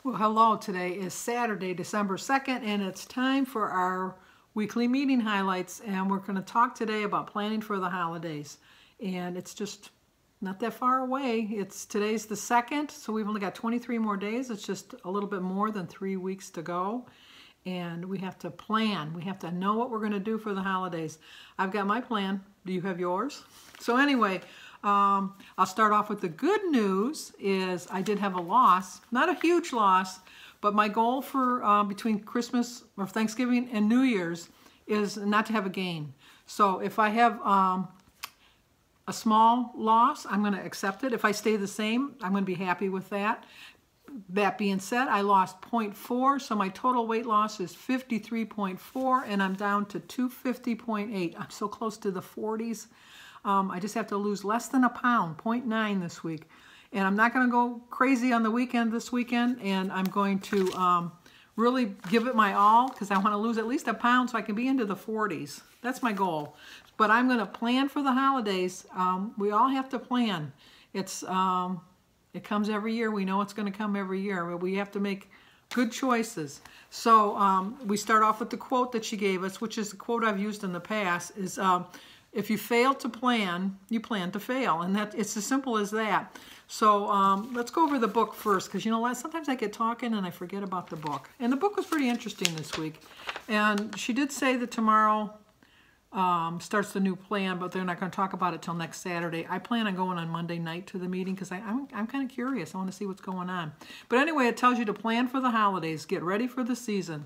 Well, hello. Today is Saturday, December 2nd, and it's time for our weekly meeting highlights. And we're going to talk today about planning for the holidays. And it's just not that far away. Today's the 2nd, so we've only got 23 more days. It's just a little bit more than 3 weeks to go. And we have to plan. We have to know what we're going to do for the holidays. I've got my plan. Do you have yours? So anyway, I'll start off with the good news is I did have a loss, not a huge loss, but my goal for between Christmas or Thanksgiving and New Year's is not to have a gain. So if I have a small loss, I'm going to accept it. If I stay the same, I'm going to be happy with that. That being said, I lost 0.4, so my total weight loss is 53.4, and I'm down to 250.8. I'm so close to the 40s. I just have to lose less than a pound, 0.9 this week. And I'm not going to go crazy on the weekend this weekend, and I'm going to really give it my all because I want to lose at least a pound so I can be into the 40s. That's my goal. But I'm going to plan for the holidays. We all have to plan. It comes every year. We know it's going to come every year, but we have to make good choices. So we start off with the quote that she gave us, which is a quote I've used in the past, is if you fail to plan, you plan to fail. And it's as simple as that. So let's go over the book first, because you know what? Sometimes I get talking and I forget about the book. And the book was pretty interesting this week. And she did say that tomorrow starts the new plan, but they're not going to talk about it till next Saturday. I plan on going on Monday night to the meeting because I'm kind of curious. I want to see what's going on. But anyway, it tells you to plan for the holidays, get ready for the season.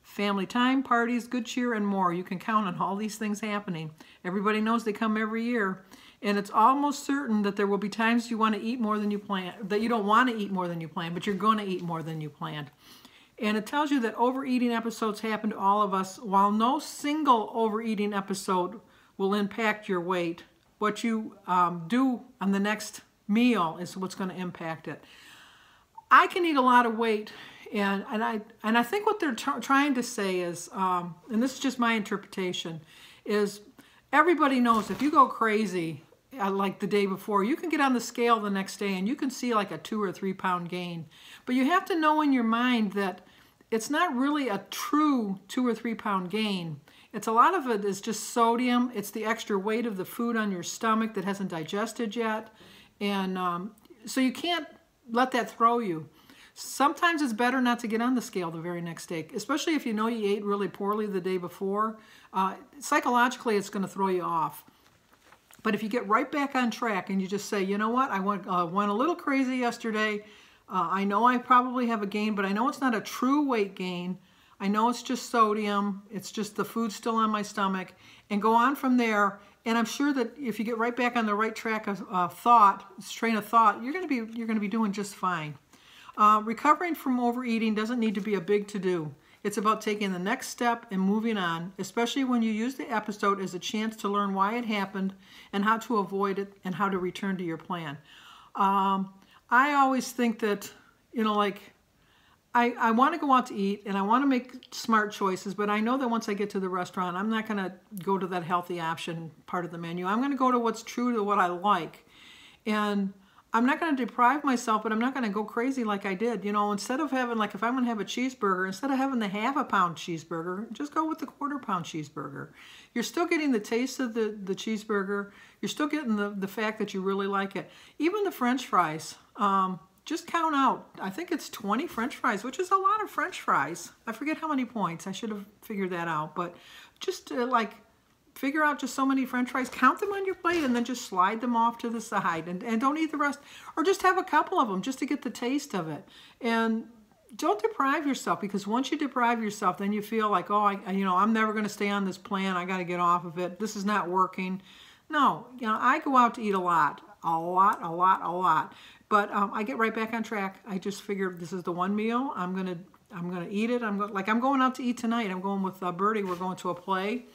Family time, parties, good cheer, and more. You can count on all these things happening. Everybody knows they come every year. And it's almost certain that there will be times you want to eat more than you plan, that you don't want to eat more than you planned, but you're going to eat more than you planned. And it tells you that overeating episodes happen to all of us. While no single overeating episode will impact your weight, what you do on the next meal is what's going to impact it. I can eat a lot of weight. And I think what they're trying to say is, and this is just my interpretation, is everybody knows if you go crazy like the day before, you can get on the scale the next day and you can see like a 2 or 3 pound gain. But you have to know in your mind that it's not really a true 2 or 3 pound gain. A lot of it is just sodium. It's the extra weight of the food on your stomach that hasn't digested yet. And so you can't let that throw you. Sometimes it's better not to get on the scale the very next day, especially if you know you ate really poorly the day before. Psychologically, it's going to throw you off. But if you get right back on track and you just say, you know what, I went a little crazy yesterday. I know I probably have a gain, but I know it's not a true weight gain. I know it's just sodium. It's just the food still on my stomach. And go on from there. And I'm sure that if you get right back on the right track of train of thought, you're going to be doing just fine. Recovering from overeating doesn't need to be a big to-do. It's about taking the next step and moving on, especially when you use the episode as a chance to learn why it happened and how to avoid it and how to return to your plan. I always think that, you know, like, I want to go out to eat and I want to make smart choices, but I know that once I get to the restaurant, I'm not going to go to that healthy option part of the menu. I'm going to go to what's true to what I like. And I'm not going to deprive myself, but I'm not going to go crazy like I did. You know, instead of having, like, if I'm going to have a cheeseburger, instead of having the half-a-pound cheeseburger, just go with the quarter-pound cheeseburger. You're still getting the taste of the cheeseburger. You're still getting the fact that you really like it. Even the French fries, just count out. I think it's 20 French fries, which is a lot of French fries. I forget how many points. I should have figured that out. But just figure out just so many French fries, count them on your plate, and then just slide them off to the side. And don't eat the rest. Or just have a couple of them just to get the taste of it. And don't deprive yourself, because once you deprive yourself, then you feel like, oh, I'm never going to stay on this plan. I got to get off of it. This is not working. No, I go out to eat a lot. But I get right back on track. I just figured this is the one meal. I'm gonna eat it. I'm going out to eat tonight. I'm going with Bertie. We're going to a play.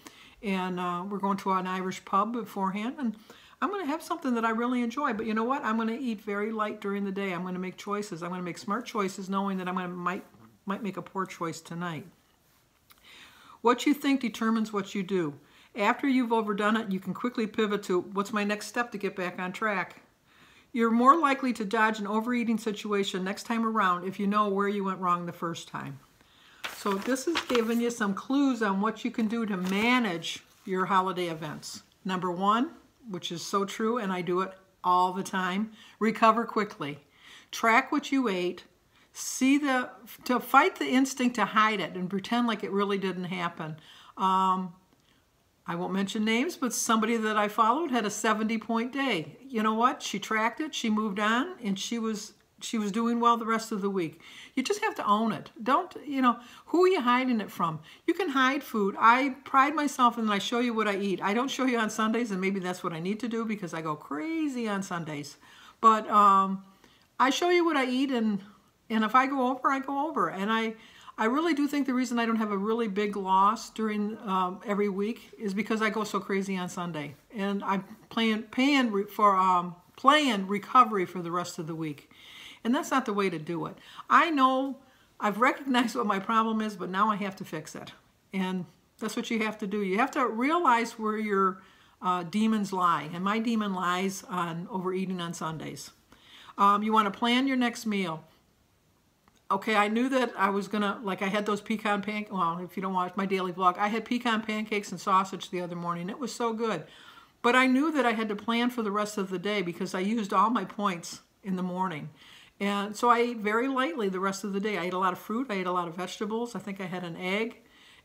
And we're going to an Irish pub beforehand, and I'm going to have something that I really enjoy. But you know what? I'm going to eat very light during the day. I'm going to make choices. I'm going to make smart choices, knowing that might make a poor choice tonight. What you think determines what you do. After you've overdone it, you can quickly pivot to what's my next step to get back on track. You're more likely to dodge an overeating situation next time around if you know where you went wrong the first time. So this is giving you some clues on what you can do to manage your holiday events. Number one, which is so true, and I do it all the time, recover quickly. Track what you ate. To fight the instinct to hide it and pretend like it really didn't happen. I won't mention names, but somebody that I followed had a 70-point day. You know what? She tracked it, she moved on, and she was doing well the rest of the week. You just have to own it. Don't, who are you hiding it from? You can hide food. I pride myself in that I show you what I eat. I don't show you on Sundays, and maybe that's what I need to do because I go crazy on Sundays. But I show you what I eat, and if I go over, I go over. And I really do think the reason I don't have a really big loss during every week is because I go so crazy on Sunday. And I'm playing recovery for the rest of the week. And that's not the way to do it. I know I've recognized what my problem is, but now I have to fix it. And that's what you have to do. You have to realize where your demons lie. And my demon lies on overeating on Sundays. You want to plan your next meal. Okay, I knew that I was going to, I had those pecan pancakes. Well, if you don't watch my daily vlog, I had pecan pancakes and sausage the other morning. It was so good. But I knew that I had to plan for the rest of the day because I used all my points in the morning. And so I ate very lightly the rest of the day. I ate a lot of fruit. I ate a lot of vegetables. I think I had an egg.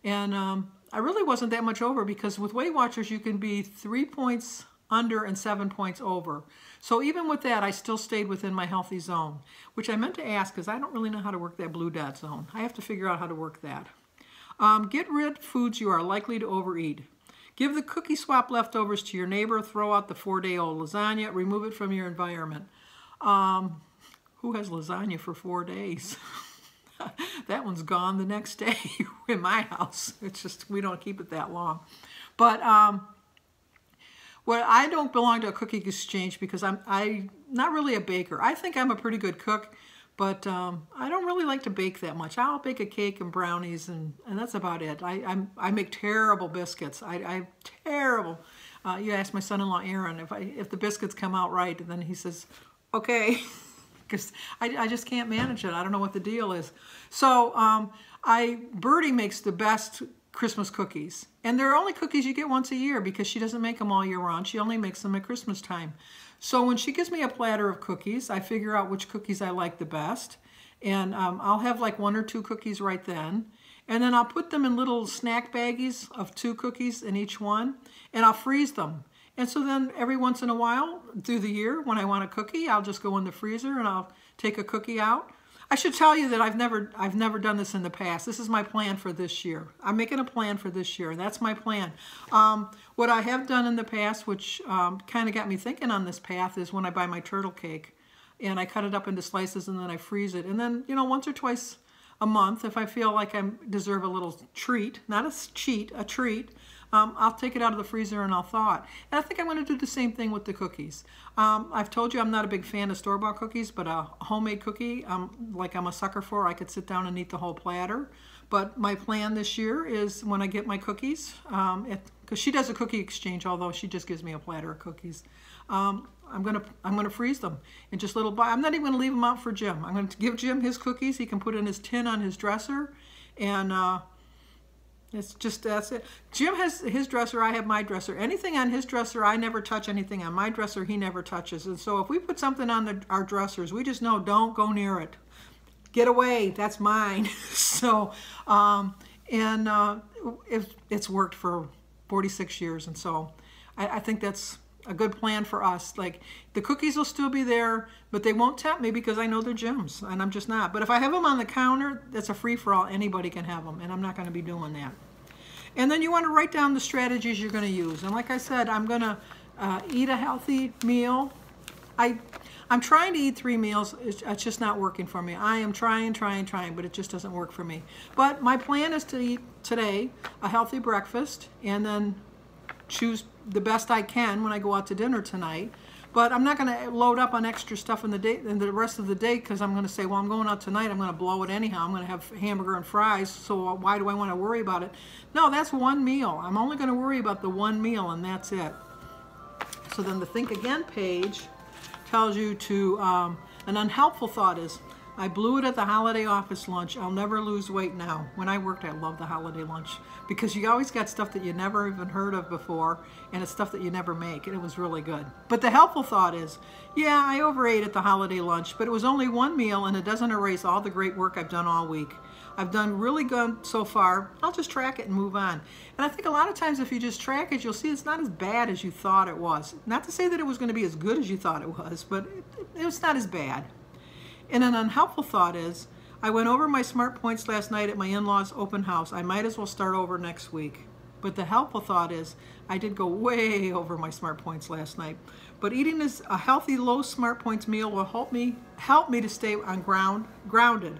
And I really wasn't that much over because with Weight Watchers, you can be 3 points under and 7 points over. So even with that, I still stayed within my healthy zone, which I meant to ask because I don't really know how to work that blue dot zone. I have to figure out how to work that. Get rid of foods you are likely to overeat. Give the cookie swap leftovers to your neighbor. Throw out the 4-day-old lasagna. Remove it from your environment. Who has lasagna for 4 days? That one's gone the next day in my house. It's just, we don't keep it that long. But well, I don't belong to a cookie exchange because I'm not really a baker. I think I'm a pretty good cook, but I don't really like to bake that much. I'll bake a cake and brownies, and that's about it. I make terrible biscuits. I'm terrible. You ask my son-in-law Aaron if the biscuits come out right, and then he says, okay, because I just can't manage it. I don't know what the deal is. So Birdie makes the best Christmas cookies. And they're only cookies you get once a year because she doesn't make them all year round. She only makes them at Christmas time. So when she gives me a platter of cookies, I figure out which cookies I like the best. And I'll have like 1 or 2 cookies right then. And then I'll put them in little snack baggies of 2 cookies in each one. And I'll freeze them. And so then every once in a while through the year, when I want a cookie, I'll just go in the freezer and I'll take a cookie out. I should tell you that I've never done this in the past. This is my plan for this year. I'm making a plan for this year, and that's my plan. What I have done in the past, which kind of got me thinking on this path, is when I buy my turtle cake, and I cut it up into slices, and then I freeze it. And then, once or twice a month, if I feel like I deserve a little treat, not a cheat, a treat, I'll take it out of the freezer and I'll thaw it. And I think I'm going to do the same thing with the cookies. I've told you I'm not a big fan of store-bought cookies, but a homemade cookie, I'm a sucker for. I could sit down and eat the whole platter. But my plan this year is when I get my cookies, because she does a cookie exchange, although she just gives me a platter of cookies. I'm gonna freeze them in just little. I'm not even gonna leave them out for Jim. I'm going to give Jim his cookies. He can put in his tin on his dresser, and that's it. Jim has his dresser, I have my dresser. Anything on his dresser, I never touch. Anything on my dresser, he never touches. And so if we put something on our dressers, we just know, don't go near it. Get away, that's mine. So, it's worked for 46 years. And so I think that's a good plan for us. Like, the cookies will still be there, but they won't tempt me because I know they're Jim's, and I'm just not. But if I have them on the counter, that's a free-for-all. Anybody can have them, and I'm not going to be doing that. And then you want to write down the strategies you're going to use. And like I said, I'm going to eat a healthy meal. I'm trying to eat 3 meals. It's just not working for me. I am trying, but it just doesn't work for me. But my plan is to eat today a healthy breakfast and then choose the best I can when I go out to dinner tonight. But I'm not going to load up on extra stuff in the rest of the day because I'm going to say, well, I'm going out tonight. I'm going to blow it anyhow. I'm going to have hamburger and fries, so why do I want to worry about it? No, that's 1 meal. I'm only going to worry about the 1 meal, and that's it. So then the Think Again page tells you to, an unhelpful thought is, I blew it at the holiday office lunch. I'll never lose weight now. When I worked, I loved the holiday lunch because you always got stuff that you never even heard of before, and it's stuff that you never make, and it was really good. But the helpful thought is, yeah, I overate at the holiday lunch, but it was only one meal, and it doesn't erase all the great work I've done all week. I've done really good so far. I'll just track it and move on. And I think a lot of times if you just track it, you'll see it's not as bad as you thought it was. Not to say that it was going to be as good as you thought it was, but it was not as bad. And an unhelpful thought is, I went over my smart points last night at my in-laws' open house. I might as well start over next week. But the helpful thought is, I did go way over my smart points last night. But eating a healthy, low smart points meal will help me to stay on grounded.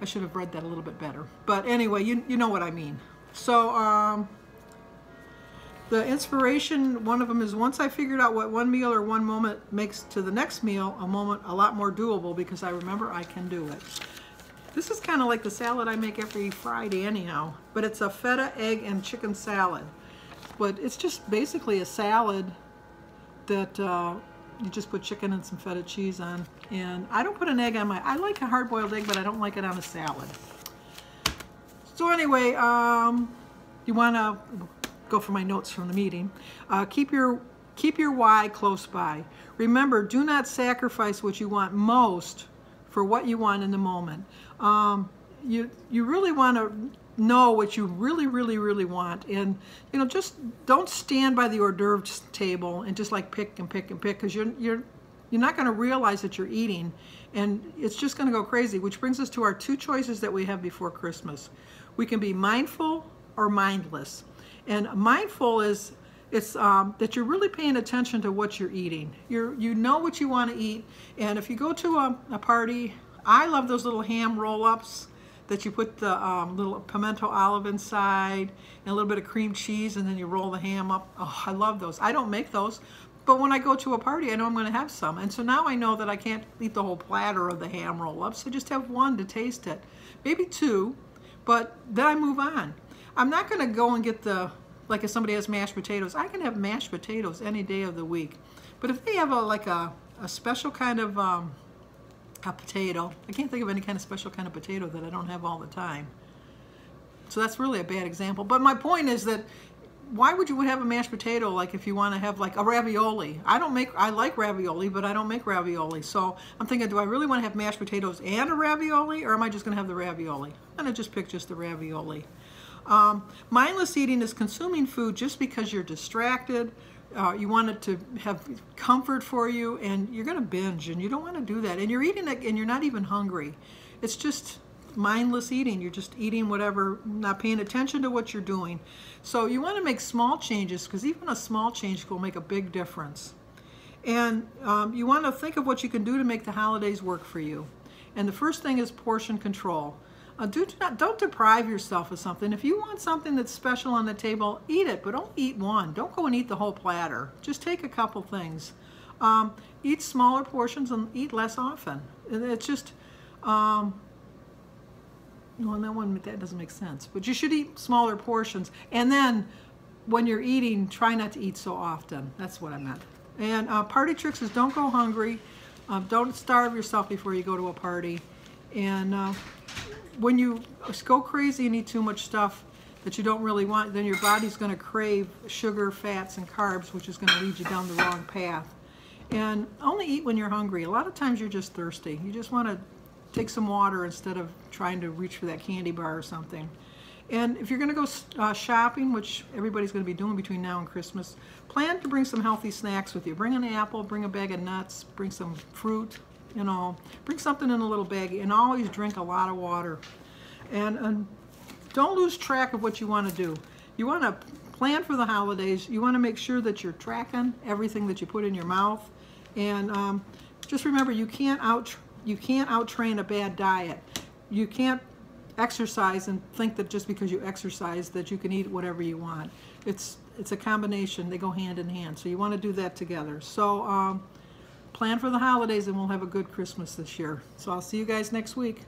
I should have read that a little bit better. But anyway, you know what I mean. So the inspiration, one of them is, once I figured out what one meal or one moment makes to the next meal, a moment a lot more doable, because I remember I can do it. This is kind of like the salad I make every Friday anyhow, but it's a feta, egg, and chicken salad. But it's just basically a salad that you just put chicken and some feta cheese on. And I don't put an egg on I like a hard-boiled egg, but I don't like it on a salad. So anyway, you want to go for my notes from the meeting. Keep your why close by. Remember, do not sacrifice what you want most for what you want in the moment. You really want to know what you really want, and just don't stand by the hors d'oeuvres table and just like pick and pick and pick, because you're not going to realize that you're eating, and it's just going to go crazy. Which brings us to our two choices that we have before Christmas. We can be mindful or mindless. And mindful is that you're really paying attention to what you're eating. You know what you want to eat, and if you go to a party, I love those little ham roll-ups that you put the little pimento olive inside and a little bit of cream cheese, and then you roll the ham up. Oh, I love those. I don't make those, but when I go to a party, I know I'm going to have some. And so now I know that I can't eat the whole platter of the ham roll-ups. I just have one to taste it, maybe two, but then I move on. I'm not going to go and get like if somebody has mashed potatoes, I can have mashed potatoes any day of the week. But if they have a special kind of a potato, I can't think of any kind of special kind of potato that I don't have all the time. So that's really a bad example. But my point is that, why would you have a mashed potato like if you want to have like a ravioli? I like ravioli, but I don't make ravioli. So I'm thinking, do I really want to have mashed potatoes and a ravioli, or am I just going to have the ravioli? I'm going to just pick just the ravioli. Mindless eating is consuming food just because you're distracted. You want it to have comfort for you, and you're going to binge, and you don't want to do that. And you're eating it, and you're not even hungry. It's just mindless eating. You're just eating whatever, not paying attention to what you're doing. So you want to make small changes, because even a small change will make a big difference. And you want to think of what you can do to make the holidays work for you. And the first thing is portion control. Don't deprive yourself of something. If you want something that's special on the table, eat it, but only eat one. Don't go and eat the whole platter. Just take a couple things. Eat smaller portions and eat less often. It's just, well, that doesn't make sense. But you should eat smaller portions. And then when you're eating, try not to eat so often. That's what I meant. And party tricks is don't go hungry. Don't starve yourself before you go to a party. And when you go crazy and eat too much stuff that you don't really want, then your body's going to crave sugar, fats, and carbs, which is going to lead you down the wrong path. And only eat when you're hungry. A lot of times you're just thirsty. You just want to take some water instead of trying to reach for that candy bar or something. And if you're going to go shopping, which everybody's going to be doing between now and Christmas, plan to bring some healthy snacks with you. Bring an apple, bring a bag of nuts, bring some fruit. Bring something in a little baggie, and always drink a lot of water. And don't lose track of what you want to do. You want to plan for the holidays. You want to make sure that you're tracking everything that you put in your mouth. And just remember, you can't out-train a bad diet. You can't exercise and think that just because you exercise that you can eat whatever you want. It's a combination. They go hand in hand. So you want to do that together. So plan for the holidays, and we'll have a good Christmas this year. So I'll see you guys next week.